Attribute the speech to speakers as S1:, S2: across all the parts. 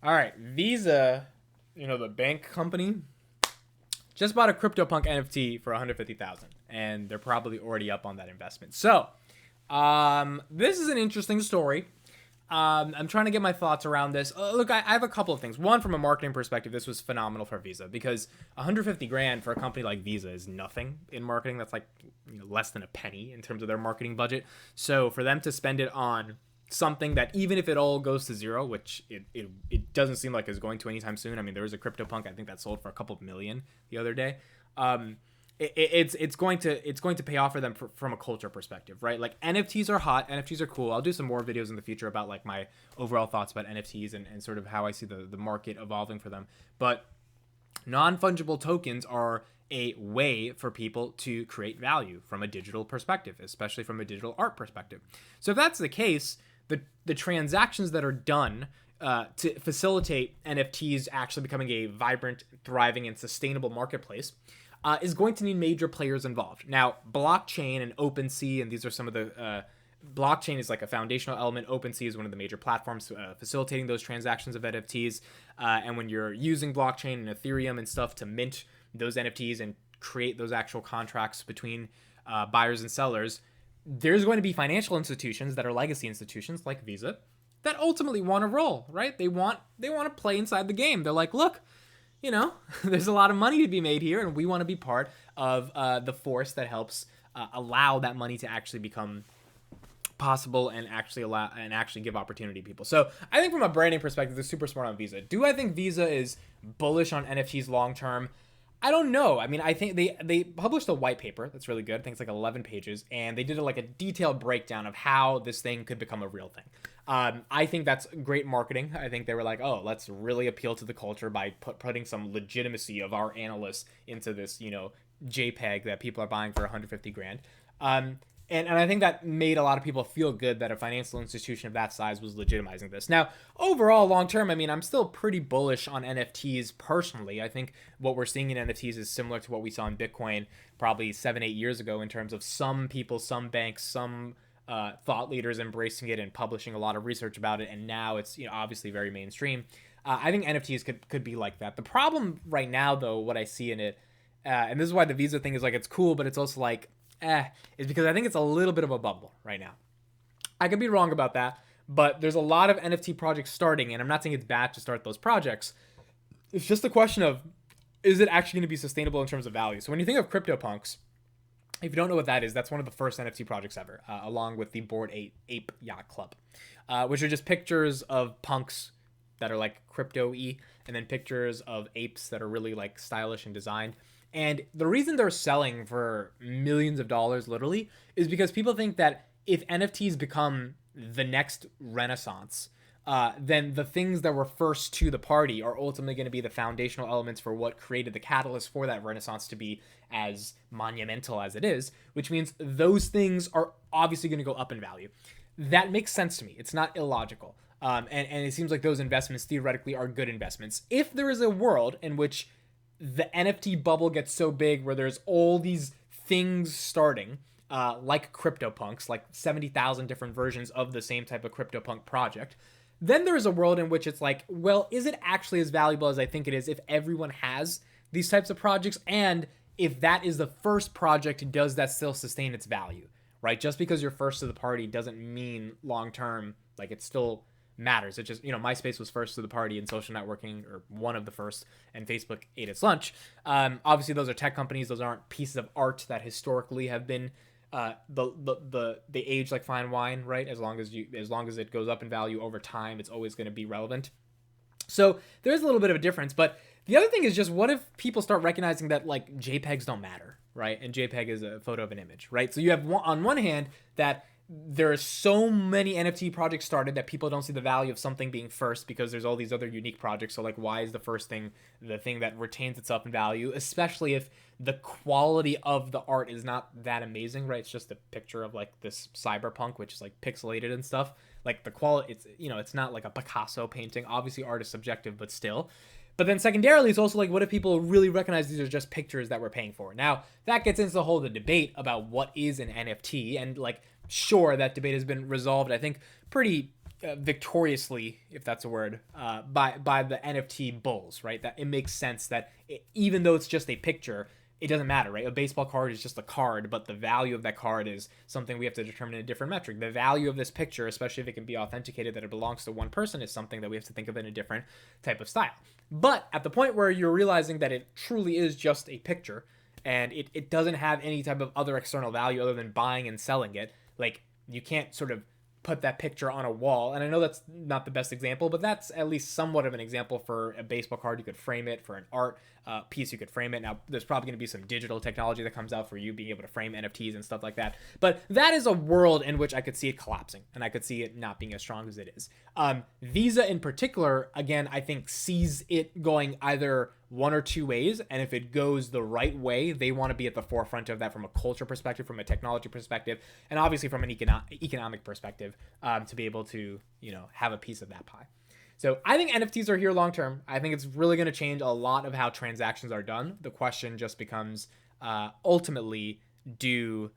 S1: All right, Visa, the bank company, just bought a CryptoPunk NFT for 150,000, and they're probably already up on that investment. So, this is an interesting story. I'm trying to get my thoughts around this. Look, I have a couple of things. One, from a marketing perspective, this was phenomenal for Visa because 150 grand for a company like Visa is nothing in marketing. That's like less than a penny in terms of their marketing budget. So for them to spend it on something that, even if it all goes to zero, which it doesn't seem like is going to anytime soon. I mean, there was a CryptoPunk, I think, that sold for a couple of million the other day. It's going to pay off for them from a culture perspective, right? Like, NFTs are hot, NFTs are cool. I'll do some more videos in the future about like my overall thoughts about NFTs and sort of how I see the market evolving for them. But non-fungible tokens are a way for people to create value from a digital perspective, especially from a digital art perspective. So if that's the case, the transactions that are done to facilitate NFTs actually becoming a vibrant, thriving, and sustainable marketplace is going to need major players involved. Now, blockchain and OpenSea, and these are some of the blockchain is like a foundational element. OpenSea is one of the major platforms facilitating those transactions of NFTs. And when you're using blockchain and Ethereum and stuff to mint those NFTs and create those actual contracts between buyers and sellers, there's going to be financial institutions that are legacy institutions like Visa that ultimately want to roll, right? They want to play inside the game. They're like, look, there's a lot of money to be made here, and we want to be part of the force that helps allow that money to actually become possible and actually give opportunity to people. So I think from a branding perspective, they're super smart on Visa. Do I think Visa is bullish on NFTs long term? I don't know. I mean, I think they published a white paper that's really good. I think it's like 11 pages, and they did like a detailed breakdown of how this thing could become a real thing. I think that's great marketing. I think they were like, oh, let's really appeal to the culture by putting some legitimacy of our analysts into this, JPEG that people are buying for 150 grand. And I think that made a lot of people feel good that a financial institution of that size was legitimizing this. Now, overall, long term, I mean, I'm still pretty bullish on NFTs personally. I think what we're seeing in NFTs is similar to what we saw in Bitcoin probably 7-8 years ago in terms of some people, some banks, some thought leaders embracing it and publishing a lot of research about it. And now it's obviously very mainstream. I think NFTs could be like that. The problem right now, though, what I see in it, and this is why the Visa thing is like, it's cool, but it's also like, is because I think it's a little bit of a bubble right now. I could be wrong about that, but there's a lot of NFT projects starting, and I'm not saying it's bad to start those projects. It's just a question of, is it actually going to be sustainable in terms of value? So when you think of CryptoPunks, if you don't know what that is, that's one of the first NFT projects ever, along with the Bored Ape Yacht Club, which are just pictures of punks that are like crypto-y, and then pictures of apes that are really like stylish and designed. And the reason they're selling for millions of dollars, literally, is because people think that if NFTs become the next renaissance, then the things that were first to the party are ultimately going to be the foundational elements for what created the catalyst for that renaissance to be as monumental as it is, which means those things are obviously going to go up in value. That makes sense to me. It's not illogical. And it seems like those investments theoretically are good investments. If there is a world in which the NFT bubble gets so big where there's all these things starting, like CryptoPunks, like 70,000 different versions of the same type of CryptoPunk project, then there's a world in which it's like, well, is it actually as valuable as I think it is if everyone has these types of projects? And if that is the first project, does that still sustain its value, right? Just because you're first to the party doesn't mean long-term, like, it's still matters. It just, MySpace was first to the party in social networking, or one of the first, and Facebook ate its lunch. Obviously, those are tech companies. Those aren't pieces of art that historically have been the age like fine wine, right? As long as it goes up in value over time, it's always going to be relevant. So there's a little bit of a difference. But the other thing is just, what if people start recognizing that like JPEGs don't matter, right? And JPEG is a photo of an image, right? So you have on one hand that there are so many NFT projects started that people don't see the value of something being first because there's all these other unique projects. So like, why is the first thing the thing that retains itself in value, especially if the quality of the art is not that amazing, right? It's just a picture of like this cyberpunk, which is like pixelated and stuff. Like the quality, it's not like a Picasso painting. Obviously art is subjective, but still. But then secondarily, it's also like, what if people really recognize these are just pictures that we're paying for? Now, that gets into the debate about what is an NFT, and like, sure, that debate has been resolved, I think, pretty victoriously, if that's a word, by the NFT bulls, right? That it makes sense that even though it's just a picture, it doesn't matter, right? A baseball card is just a card, but the value of that card is something we have to determine in a different metric. The value of this picture, especially if it can be authenticated that it belongs to one person, is something that we have to think of in a different type of style. But at the point where you're realizing that it truly is just a picture and it doesn't have any type of other external value other than buying and selling it, like you can't sort of put that picture on a wall. And I know that's not the best example, but that's at least somewhat of an example for a baseball card. You could frame it. For an art piece, you could frame it. Now, there's probably going to be some digital technology that comes out for you being able to frame NFTs and stuff like that. But that is a world in which I could see it collapsing, and I could see it not being as strong as it is. Visa in particular, again, I think sees it going either one or two ways, and if it goes the right way, they want to be at the forefront of that from a culture perspective, from a technology perspective, and obviously from an economic perspective, to be able to have a piece of that pie. So I think NFTs are here long term. I think it's really going to change a lot of how transactions are done. The question just becomes ultimately, do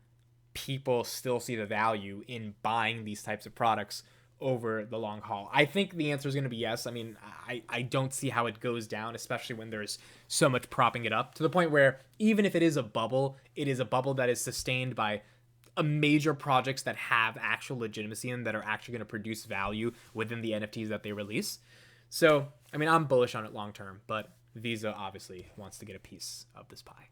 S1: people still see the value in buying these types of products over the long haul? I think the answer is going to be yes. I mean, I don't see how it goes down, especially when there's so much propping it up to the point where even if it is a bubble, it is a bubble that is sustained by major projects that have actual legitimacy and that are actually going to produce value within the NFTs that they release. So, I mean, I'm bullish on it long term, but Visa obviously wants to get a piece of this pie.